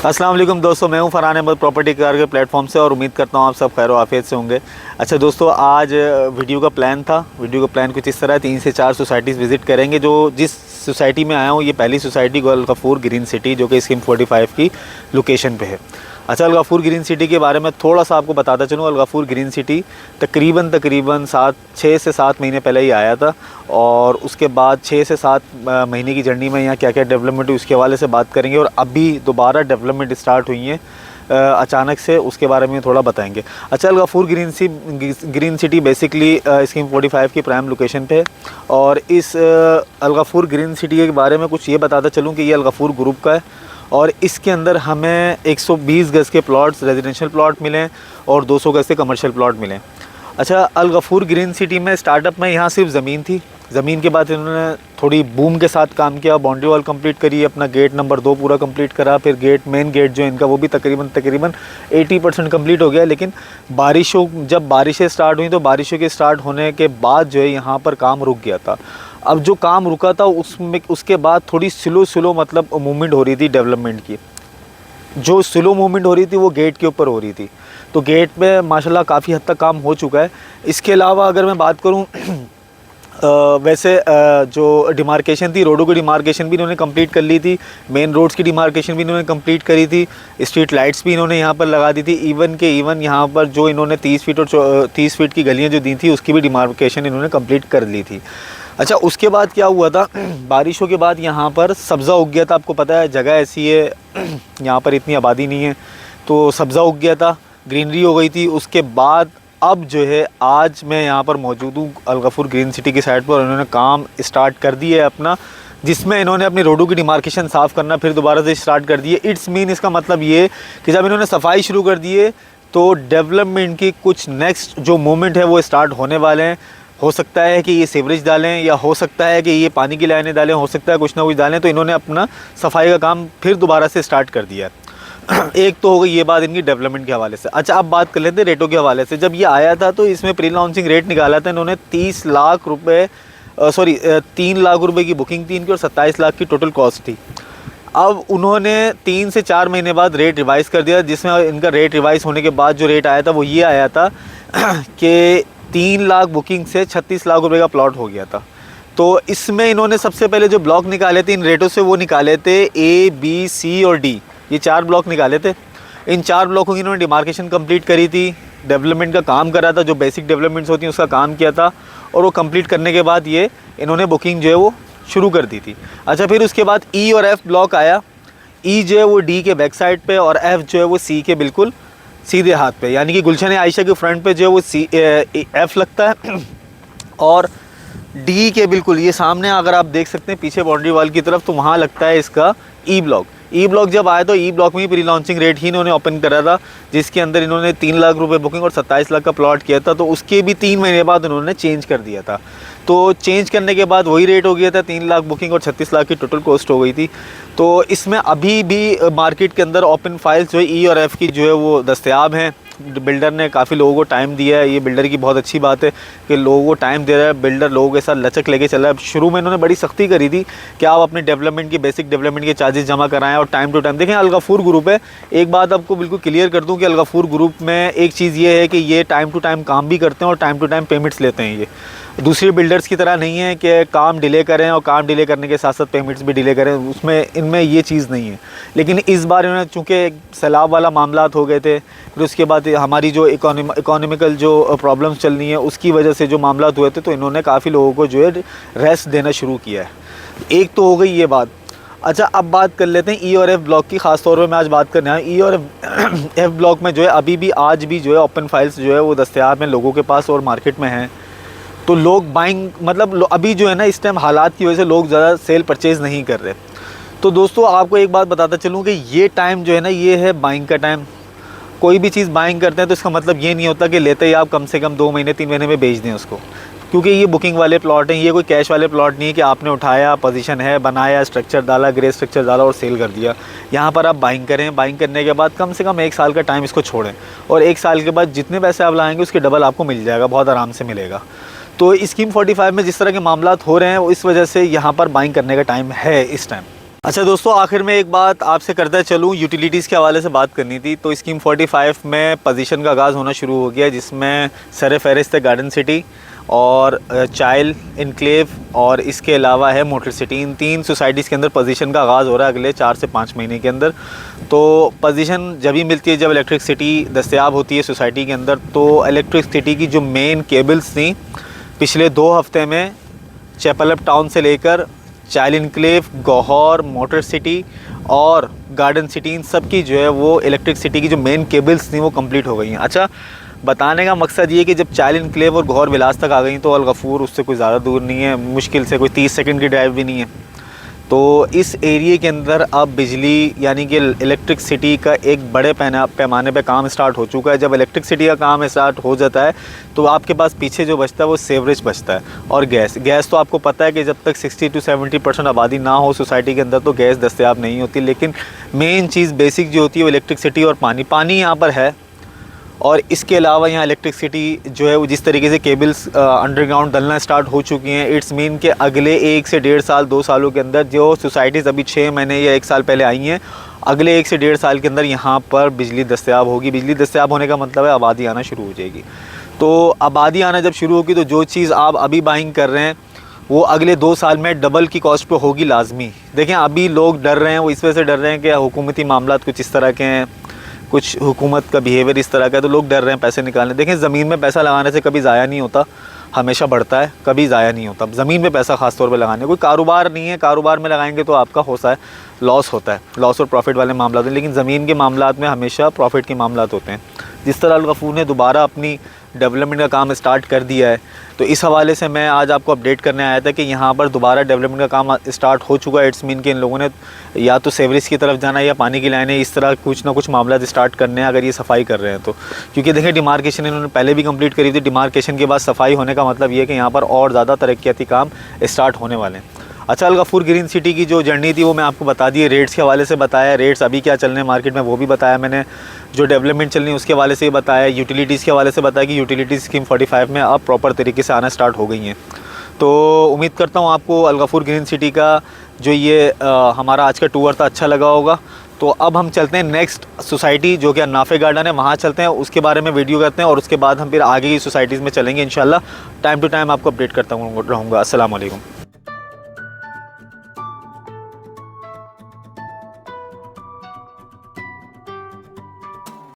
अस्सलाम वालेकुम दोस्तों, मैं हूं फरहान अहमद प्रॉपर्टी कार के प्लेटफॉर्म से और उम्मीद करता हूं आप सब खैर आफियत से होंगे। अच्छा दोस्तों, आज वीडियो का प्लान कुछ इस तरह 3 से 4 सोसाइटीज़ विज़िट करेंगे। जो जिस सोसाइटी में आया हूं ये पहली सोसाइटी अल गफूर ग्रीन सिटी जो कि स्कीम 45 की लोकेशन पे है। अच्छा, अल गफूर ग्रीन सिटी के बारे में थोड़ा सा आपको बताता चलूँ। अल गफूर ग्रीन सिटी तकरीबन 6 से 7 महीने पहले ही आया था और उसके बाद 6 से 7 महीने की जर्नी में यहाँ क्या क्या डेवलपमेंट हुई उसके हवाले से बात करेंगे। और अभी दोबारा डेवलपमेंट स्टार्ट हुई हैं अचानक से, उसके बारे में थोड़ा बताएंगे। अच्छा, Al Ghafoor green city basically scheme 45 की प्राइम लोकेशन पे है। और इस अल गफूर ग्रीन सिटी के बारे में कुछ ये बताता चलूँ कि ये अल गफूर ग्रुप का है और इसके अंदर हमें 120 गज़ के प्लॉट्स रेजिडेंशियल प्लॉट मिले और 200 गज़ के कमर्शियल प्लॉट मिले। अच्छा, अल गफूर ग्रीन सिटी में स्टार्टअप में यहाँ सिर्फ ज़मीन थी। ज़मीन के बाद इन्होंने थोड़ी बूम के साथ काम किया, बाउंड्री वॉल कंप्लीट करी, अपना गेट नंबर 2 पूरा कंप्लीट करा। फिर मेन गेट जो इनका वो भी तकरीबन 80% कंप्लीट हो गया। लेकिन जब बारिशें स्टार्ट हुई तो बारिशों के स्टार्ट होने के बाद जो है यहाँ पर काम रुक गया था। अब जो काम रुका था उसके बाद थोड़ी स्लो मतलब मूवमेंट हो रही थी डेवलपमेंट की। जो स्लो मूवमेंट हो रही थी वो गेट के ऊपर हो रही थी, तो गेट पे माशाल्लाह काफ़ी हद तक काम हो चुका है। इसके अलावा अगर मैं बात करूँ वैसे जो डिमार्केशन थी, रोडों की डिमार्केशन भी इन्होंने कंप्लीट कर ली थी, मेन रोड्स की डिमार्केशन भी इन्होंने कंप्लीट करी थी, स्ट्रीट लाइट्स भी इन्होंने यहाँ पर लगा दी थी। इवन यहाँ पर जो इन्होंने 30 फीट और 30 फीट की गलियाँ जो दी थी उसकी भी डिमार्केशन इन्होंने कंप्लीट कर ली थी। अच्छा, उसके बाद क्या हुआ था, बारिशों के बाद यहाँ पर सब्ज़ा उग गया था। आपको पता है जगह ऐसी है, यहाँ पर इतनी आबादी नहीं है, तो सब्ज़ा उग गया था, ग्रीनरी हो गई थी। उसके बाद अब जो है आज मैं यहाँ पर मौजूद हूँ अल गफूर ग्रीन सिटी की साइड पर और इन्होंने काम स्टार्ट कर दिया है अपना, जिसमें इन्होंने अपनी रोडों की डिमार्केशन साफ़ करना फिर दोबारा से स्टार्ट कर दिए। इसका मतलब ये कि जब इन्होंने सफाई शुरू कर दी है तो डेवलपमेंट की कुछ नेक्स्ट जो मूवमेंट है वो स्टार्ट होने वाले हैं। हो सकता है कि ये सीवरेज डालें या हो सकता है कि ये पानी की लाइनें डालें, हो सकता है कुछ ना कुछ डालें। तो इन्होंने अपना सफाई का काम फिर दोबारा से स्टार्ट कर दिया है। एक तो हो गई ये बात इनकी डेवलपमेंट के हवाले से। अच्छा, अब बात कर लेते हैं रेटों के हवाले से। जब ये आया था तो इसमें प्री लॉन्चिंग रेट निकाला था इन्होंने 30 लाख रुपये 3 लाख रुपए की बुकिंग थी इनकी और 27 लाख की टोटल कॉस्ट थी। अब उन्होंने 3 से 4 महीने बाद रेट रिवाइज़ कर दिया, जिसमें इनका रेट रिवाइज़ होने के बाद जो रेट आया था वो ये आया था कि 3 लाख बुकिंग से 36 लाख रुपए का प्लॉट हो गया था। तो इसमें इन्होंने सबसे पहले जो ब्लॉक निकाले थे इन रेटों से वो निकाले थे A, B, C और D, ये 4 ब्लॉक निकाले थे। इन 4 ब्लॉकों की इन्होंने डिमार्केशन कंप्लीट करी थी, डेवलपमेंट का काम करा था, जो बेसिक डेवलपमेंट्स होती हैं उसका काम किया था और वो कंप्लीट करने के बाद ये इन्होंने बुकिंग जो है वो शुरू कर दी थी। अच्छा, फिर उसके बाद E और F ब्लॉक आया। E जो है वो D के बैक साइड पे और F जो है वो C के बिल्कुल सीधे हाथ पे, यानी कि गुलशन आयशा के फ्रंट पे जो है वो F लगता है और D के बिल्कुल ये सामने अगर आप देख सकते हैं पीछे बाउंड्री वॉल की तरफ, तो वहाँ लगता है इसका E ब्लॉक। E ब्लॉक जब आया तो E ब्लॉक में ही प्री लॉन्चिंग रेट ही इन्होंने ओपन करा था, जिसके अंदर इन्होंने 3 लाख रुपए बुकिंग और 27 लाख का प्लॉट किया था। तो उसके भी 3 महीने बाद उन्होंने चेंज कर दिया था। तो चेंज करने के बाद वही रेट हो गया था, 3 लाख बुकिंग और 36 लाख की टोटल कॉस्ट हो गई थी। तो इसमें अभी भी मार्केट के अंदर ओपन फाइल्स जो है E और F की जो है वो दस्तयाब हैं। बिल्डर ने काफ़ी लोगों को टाइम दिया है, ये बिल्डर की बहुत अच्छी बात है कि लोगों को टाइम दे रहा है। बिल्डर लोगों के साथ लचक लेके चला है। शुरू में इन्होंने बड़ी सख्ती करी थी कि आप अपने डेवलपमेंट की बेसिक डेवलपमेंट के चार्जेस जमा कराएं और टाइम टू टाइम देखें। अल गफूर ग्रुप है, एक बात आपको बिल्कुल क्लियर कर दूं कि अल गफूर ग्रुप में एक चीज़ ये है कि ये टाइम टू टाइम काम भी करते हैं और टाइम टू टाइम पेमेंट्स लेते हैं। ये दूसरी बिल्डर्स की तरह नहीं है कि काम डिले करें और काम डिले करने के साथ साथ पेमेंट्स भी डिले करें, उसमें इनमें ये चीज़ नहीं है। लेकिन इस बार इन्होंने चूँकि सैलाब वाला मामला हो गए थे, फिर उसके बाद हमारी जो इकोनॉमिकल जो प्रॉब्लम्स चल रही हैं उसकी वजह से जो मामला हुए थे, तो इन्होंने काफ़ी लोगों को जो है रेस्ट देना शुरू किया है। एक तो हो गई ये बात। अच्छा, अब बात कर लेते हैं E और F ब्लॉक की। ख़ास तौर पे मैं आज बात करने आया E और F ब्लॉक में जो है अभी भी आज भी जो है ओपन फाइल्स जो है वो दस्तयाब हैं लोगों के पास और मार्केट में हैं। तो लोग बाइंग मतलब अभी जो है ना इस टाइम हालात की वजह से लोग ज़्यादा सेल परचेज़ नहीं कर रहे। तो दोस्तों आपको एक बात बताता चलूँ कि ये टाइम जो है ना ये है बाइंग का टाइम। कोई भी चीज़ बाइंग करते हैं तो इसका मतलब ये नहीं होता कि लेते ही आप कम से कम 2 महीने 3 महीने में बेच दें उसको, क्योंकि ये बुकिंग वाले प्लॉट हैं। ये कोई कैश वाले प्लॉट नहीं है कि आपने उठाया, पोजीशन है, बनाया, स्ट्रक्चर डाला, ग्रे स्ट्रक्चर डाला और सेल कर दिया। यहाँ पर आप बाइंग करें, बाइंग करने के बाद कम से कम 1 साल का टाइम इसको छोड़ें और 1 साल के बाद जितने पैसे आप लाएंगे उसके डबल आपको मिल जाएगा, बहुत आराम से मिलेगा। तो स्कीम 45 में जिस तरह के मामला हो रहे हैं वो इस वजह से यहाँ पर बाइंग करने का टाइम है इस टाइम। अच्छा दोस्तों, आखिर में एक बात आपसे करता चलूँ, यूटिलिटीज़ के हवाले से बात करनी थी। तो स्कीम 45 में पोजीशन का आगाज़ होना शुरू हो गया, जिसमें सर फहरिस्त है गार्डन सिटी और चाइल्ड इनक्लेव और इसके अलावा है मोटर सिटी। इन 3 सोसाइटीज़ के अंदर पोजीशन का आगाज़ हो रहा है अगले 4 से 5 महीने के अंदर। तो पोजीशन जब ही मिलती है जब इलेक्ट्रिसिटी दस्तयाब होती है सोसाइटी के अंदर। तो इलेक्ट्रिसिटी की जो मेन केबल्स थी पिछले 2 हफ्ते में चैपलअप टाउन से लेकर child enclave, Gauhar, motor city और गार्डन सिटी, इन सब की जो है वो इलेक्ट्रिसिटी की जो मेन केबल्स थी वो कंप्लीट हो गई हैं। अच्छा, बताने का मकसद ये कि जब चाइल्ड इनक्लेव और गौहर विलास तक आ गई तो अल-गफूर उससे कोई ज़्यादा दूर नहीं है, मुश्किल से कोई 30 सेकंड की ड्राइव भी नहीं है। तो इस एरिए के अंदर अब बिजली यानी कि इलेक्ट्रिसिटी का एक बड़े पैमाने पे काम स्टार्ट हो चुका है। जब इलेक्ट्रिसिटी का काम स्टार्ट हो जाता है तो आपके पास पीछे जो बचता है वो सेवरेज बचता है। और गैस तो आपको पता है कि जब तक 60 से 70% आबादी ना हो सोसाइटी के अंदर तो गैस दस्तयाब नहीं होती। लेकिन मेन चीज़ बेसिक जो होती है वो इलेक्ट्रिसिटी और पानी यहाँ पर है। और इसके अलावा यहाँ इलेक्ट्रिसिटी जो है वो जिस तरीके से केबल्स अंडरग्राउंड डलना स्टार्ट हो चुकी हैं, इट्स मीन के अगले 1 से 1.5 साल 2 सालों के अंदर जो सोसाइटीज़ अभी 6 महीने या 1 साल पहले आई हैं, अगले 1 से 1.5 साल के अंदर यहाँ पर बिजली दस्तयाब होगी। बिजली दस्तयाब होने का मतलब है आबादी आना शुरू हो जाएगी। तो आबादी आना जब शुरू होगी तो जो चीज़ आप अभी बाइंग कर रहे हैं वो अगले 2 साल में डबल की कॉस्ट पे होगी लाजमी। देखें, अभी लोग डर रहे हैं, वो इस वजह से डर रहे हैं कि हुकूमती मामलात कुछ इस तरह के हैं, कुछ हुकूमत का बिहेवियर इस तरह का है, तो लोग डर रहे हैं पैसे निकालने। देखें, ज़मीन में पैसा लगाने से कभी ज़ाया नहीं होता, हमेशा बढ़ता है, कभी ज़ाया नहीं होता। ज़मीन में पैसा ख़ास तौर पे लगाने, कोई कारोबार नहीं है, कारोबार में लगाएंगे तो आपका होता है लॉस होता है, लॉस और प्रॉफिट वाले मामला हैं। लेकिन ज़मीन के मामलात में हमेशा प्रॉफिट के मामलात होते हैं। जिस तरह अल-गफूर ने दोबारा अपनी डेवलपमेंट का काम स्टार्ट कर दिया है, तो इस हवाले से मैं आज आपको अपडेट करने आया था कि यहाँ पर दोबारा डेवलपमेंट का काम स्टार्ट हो चुका है। इट्स मीन कि इन लोगों ने या तो सेवरेज की तरफ जाना है या पानी की लाइनें, इस तरह कुछ ना कुछ मामला स्टार्ट करने हैं अगर ये सफाई कर रहे हैं तो। क्योंकि देखिए, डिमार्केशन इन्होंने पहले भी कंप्लीट करी थी। डिमार्केशन के बाद सफाई होने का मतलब ये है कि यहाँ पर और ज़्यादा तरक्याती काम स्टार्ट होने वाले हैं। अच्छा, अल-गफूर ग्रीन सिटी की जो जर्नी थी वो मैं आपको बता दी, रेट्स के हवाले से बताया, रेट्स अभी क्या चल रहे हैं मार्केट में वो भी बताया मैंने, जो डेवलपमेंट चल रही है उसके हवाले से बताया, यूटिलिटीज़ के हवाले से बताया कि यूटिलिटीज़ स्कीम 45 में अब प्रॉपर तरीके से आना स्टार्ट हो गई हैं। तो उम्मीद करता हूँ आपको अल-गफूर ग्रीन सिटी का जो ये हमारा आज का टूर था अच्छा लगा होगा। तो अब हम चलते हैं नेक्स्ट सोसाइटी जो कि नाफे गार्डन है, वहाँ चलते हैं, उसके बारे में वीडियो करते हैं और उसके बाद हम फिर आगे की सोसाइटीज़ में चलेंगे इंशाल्लाह। टाइम टू टाइम आपको अपडेट करता रहूँगा। अस्सलाम वालेकुम।